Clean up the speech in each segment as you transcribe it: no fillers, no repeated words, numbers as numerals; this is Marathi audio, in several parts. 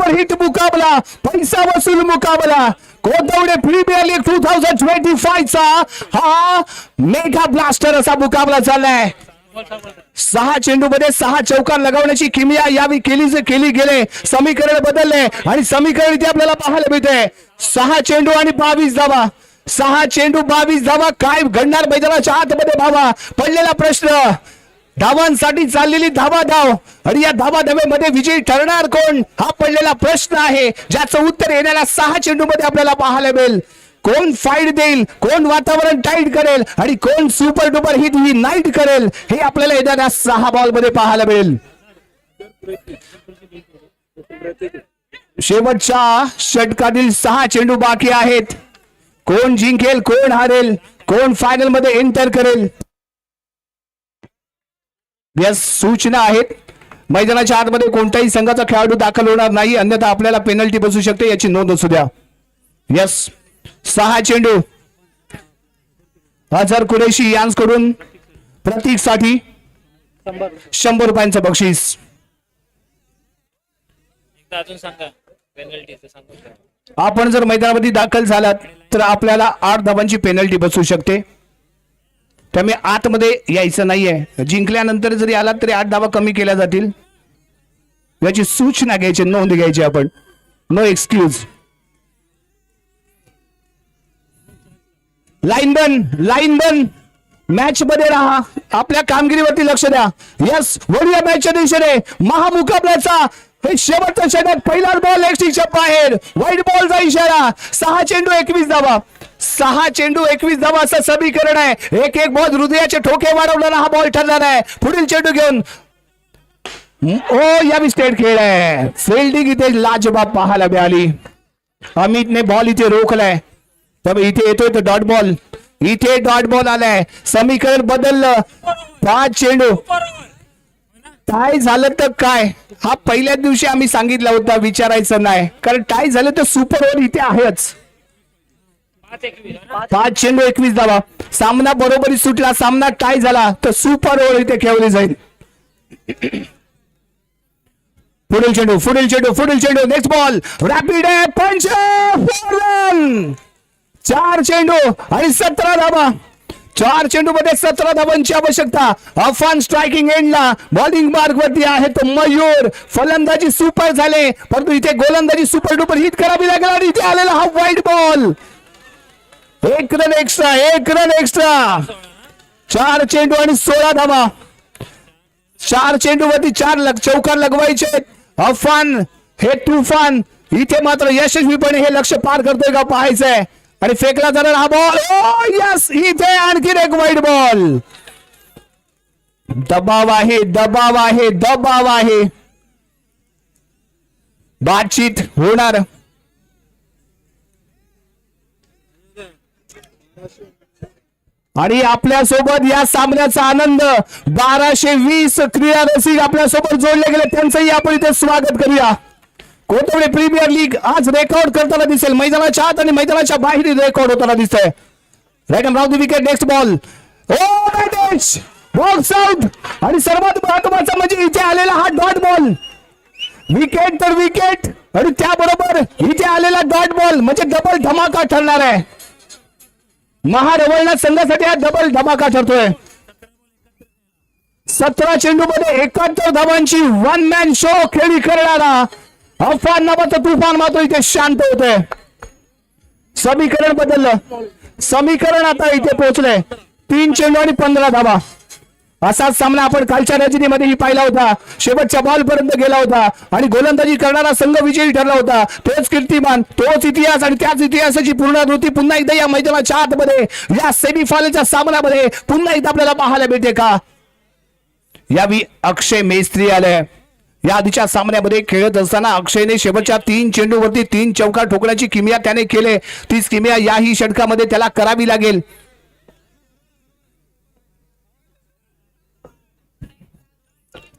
सुपर हिट मुकाबला, पैसा वसूल मुकाबला, कोथवडे प्रीमियर लीग 2025 चा हा मेगा ब्लास्टर असा मुकाबला चाललाय. 6 चेंडू मध्ये 6 चौकार लगावण्याची किमया यावी केली गेले. समीकरण बदलले आणि समीकरण इथे आपल्याला पाहायला मिळते. 6 चेंडू आणि 22 धावा, 6 चेंडू 22 धावा. काय घडणार मैदानाच्या आतमध्ये भावा? पडलेला प्रश्न, धावांसाठी चाललेली धावाधाव आणि या धावाधावेमध्ये विजयी ठरणार कोण हा पडलेला प्रश्न आहे, ज्याचं उत्तर येणाऱ्या 6 चेंडू मध्ये आपल्याला पाहायला मिळेल. कोण फाईट देईल, कोण वातावरण टाईट करेल आणि कोण सुपर डुपर हिट ही नाईट करेल हे आपल्याला येणाऱ्या 6 बॉल मध्ये पाहायला मिळेल. शेवटच्या षटकातील 6 चेंडू बाकी आहेत. कोण जिंकेल, कोण हारेल, कोण फायनल मध्ये एंटर करेल या सूचना आहेत. मैदानाच्या आतमध्ये कोणत्याही संघाचा खेळाडू दाखल होणार नाही, अन्यथा आपल्याला पेनल्टी बसू शकते, याची नोंद असू द्या. यस, 6 चेंडू. अझर कुरेशी यांकडून प्रतीक साठी 100 रुपयांचं बक्षीस. आपण जर मैदानामध्ये दाखल झालात तर आपल्याला 8 धावांची पेनल्टी बसू शकते, त्यामुळे आतमध्ये यायचं नाहीये. जिंकल्यानंतर जरी आलात तरी 8 धावा कमी केल्या जातील, याची सूचना घ्यायची, नोंद घ्यायची आपण. No excuse. लाईन बन मॅच मध्ये राहा, आपल्या कामगिरीवरती लक्ष द्या. यस, वडूया मॅचच्या दिशेने महामुकाबल्याचा हे शेवटचं षटक. पहिला बॉल लेगस्टिकच्या बाहेर, व्हाईट बॉलचा इशारा. 6 चेंडू 21 धावा, 6 चेंडू 21 धावा असं समीकरण आहे. एक बॉल हृदयाचे ठोके वाढवणारा हा बॉल ठरणार आहे. पुढील चेंडू घेऊन यावी स्टेट खेळ आहे. फिल्डिंग इथे लाजवाब पाहायला मिळाली. अमितने बॉल इथे रोखलाय, त्यामुळे इथे येतोय तो डॉट बॉल. इथे डॉट बॉल आलाय. समीकरण बदललं. 5 चेंडू टाय झालं तर काय, हा पहिल्याच दिवशी आम्ही सांगितलं होतं, विचारायचं नाही, कारण टाय झालं तर सुपर ओव्हर इथे आहेच. 5 चेंडू 21 धावा. सामना बरोबरी सुटला, सामना टाय झाला तर सुपर ओव्हर इथे खेळली जाईल. पुढील चेंडू नेक्स्ट बॉल रॅपिड आहे. पंच 4 चेंडू आणि 17 धावा. 4 चेंडू मध्ये 17 धावांची आवश्यकता. अफान स्ट्रायकिंग एंडला, बॉलिंग मार्ग वरती आहे तो मयूर. फलंदाजी सुपर झाले, परंतु इथे गोलंदाजी सुपर डुपर हिट करावी लागेल आणि इथे आलेला हा व्हाईट बॉल. 1 run extra. 4 चेंडू आणि 16 धावा. 4 चेंडू वरती 4 चौकार लगवायचे. अफान हे तुफान इथे मात्र यशस्वीपणे हे लक्ष पार करतोय का पाहायचंय. आणि फेकला जाणार हा बॉल. यस, इथे आणखीन एक व्हाईट बॉल. दबाव आहे. बातचीत होणार. आणि आपल्या सोबत या सामन्याचा आनंद 1220 क्रीडा रसिक आपल्या सोबत जोडले गेले, त्यांचंही आपण इथे स्वागत करूया. कोथवडे प्रीमियर लीग आज रेकॉर्ड करताना दिसेल. मैदानाच्या आत आणि मैदानाच्या बाहेर रेकॉर्ड होताना दिसतंय. Right round the wicket. Next ball. Box out. आणि सर्वात महत्वाचं म्हणजे इथे आलेला हा डॉट बॉल. विकेट तर विकेट आणि त्याबरोबर इथे आलेला डॉट बॉल म्हणजे डबल धमाका ठरणार आहे. महारवळणा संघासाठी हा डबल धमाका ठरतोय. 17 चेंडू मध्ये 71 धावांची 1 मॅन शो खेळी करणारा अफान नावाचा तुफान मात्र इथे शांत होतोय. समीकरण बदललं. समीकरण आता इथे पोहोचलंय. 3 चेंडू आणि 15 धावा. असाच सामना आपण कालच्या रजनीमध्येही पाहिला होता. शेवटच्या बॉल पर्यंत गेला होता आणि गोलंदाजी करणारा संघ विजयी ठरला होता. तोच कीर्तिमान, तोच इतिहास आणि त्याच इतिहासाची पुनरावृत्ती पुन्हा एकदा या मैदानाच्या आतमध्ये या सेमीफायनलच्या सामन्यामध्ये पुन्हा एकदा आपल्याला पाहायला मिळते का. यावी अक्षय मेस्त्री आले. या आधीच्या सामन्यामध्ये खेळत असताना अक्षयने शेवटच्या 3 चेंडूवरती 3 चौकार ठोकण्याची किमया त्याने केले. तीच किमया याही षटकामध्ये त्याला करावी लागेल.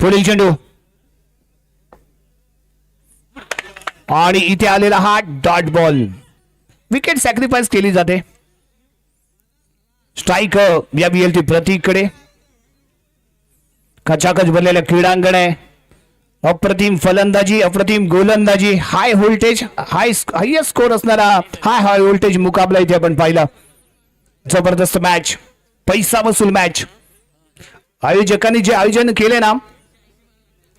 पुढील चेंडू आणि इथे आलेला हा डॉट बॉल. विकेट सॅक्रिफाईस केली जाते. स्ट्राईक या बीएलटी प्रतीककडे. खचाखच भरलेलं क्रीडांगण आहे. अप्रतिम फलंदाजी, अप्रतिम गोलंदाजी, हाय व्होल्टेज, हायएस्ट स्कोर असणारा हाय व्होल्टेज मुकाबला इथे आपण पाहिला. जबरदस्त मॅच, पैसा वसूल मॅच. आयोजकांनी जे आयोजन केले ना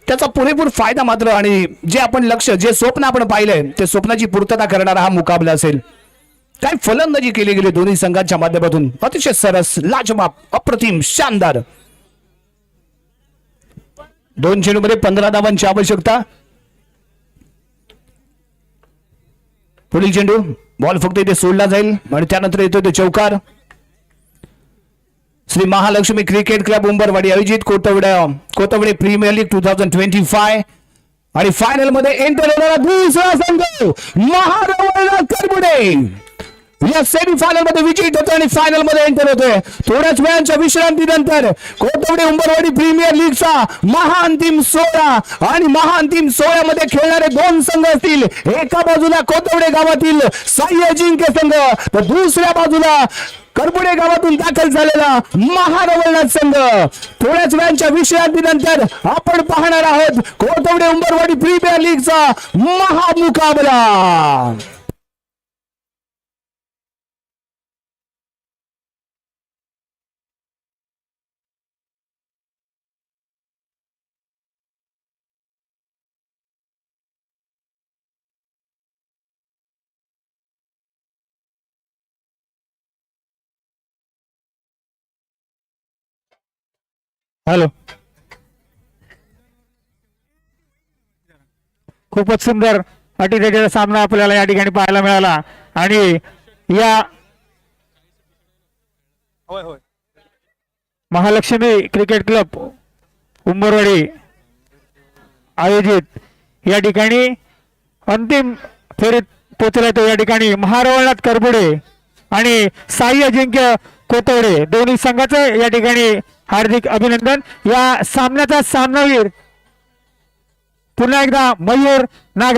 त्याचा पुरेपूर फायदा मात्र आणि जे आपण लक्ष, जे स्वप्न आपण पाहिलंय ते स्वप्नाची पूर्तता करणारा हा मुकाबला असेल. काय फलंदाजी केली गेली दोन्ही संघांच्या माध्यमातून, अतिशय सरस, लाजवाब, अप्रतिम, शानदार. 2 चेंडूमध्ये 15 धावांची आवश्यकता. पुढील चेंडू, बॉल फक्त इथे सोडला जाईल आणि त्यानंतर येतो ते चौकार. श्री महालक्ष्मी क्रिकेट क्लब उंबरवाडी आयोजित कोतवडे प्रीमियर लीग 2025 आणि फायनल मध्ये एंटर होणारा दुसरा संघ महारवळनाथ करबुडे या सेमीफायनल मध्ये विजयी होतो आणि फायनल मध्ये एंटर होतोय. थोड्याच वेळाच्या विश्रांतीनंतर कोतवडे उंबरवाडी प्रीमियर लीगचा महाअंतिम सोहळा आणि महाअंतिम सोहळ्यामध्ये खेळणारे 2 संघ असतील. एका बाजूला कोतवडे गावातील साई अजिंक्य संघ तर दुसऱ्या बाजूला करबुडे गावातून दाखल झालेला महारवळनाथ संघ. थोड्याच वेळाच्या विश्रांतीनंतर आपण पाहणार आहोत कोतवडे उंबरवाडी प्रीमियर लीगचा महामुकाबला. हॅलो, खूपच सुंदर अटीतटीचा सामना आपल्याला या ठिकाणी पाहायला मिळाला आणि या महालक्ष्मी क्रिकेट क्लब उंबरवाडी आयोजित या ठिकाणी अंतिम फेरीत पोहोचला. तो या ठिकाणी महारवळनाथ करबुडे आणि साई अजिंक्य कोतवडे दोन्ही संघाचं या ठिकाणी हार्दिक अभिनंदन. या सामन्याचा सामनावीर पुन्हा एकदा मयूर नागले.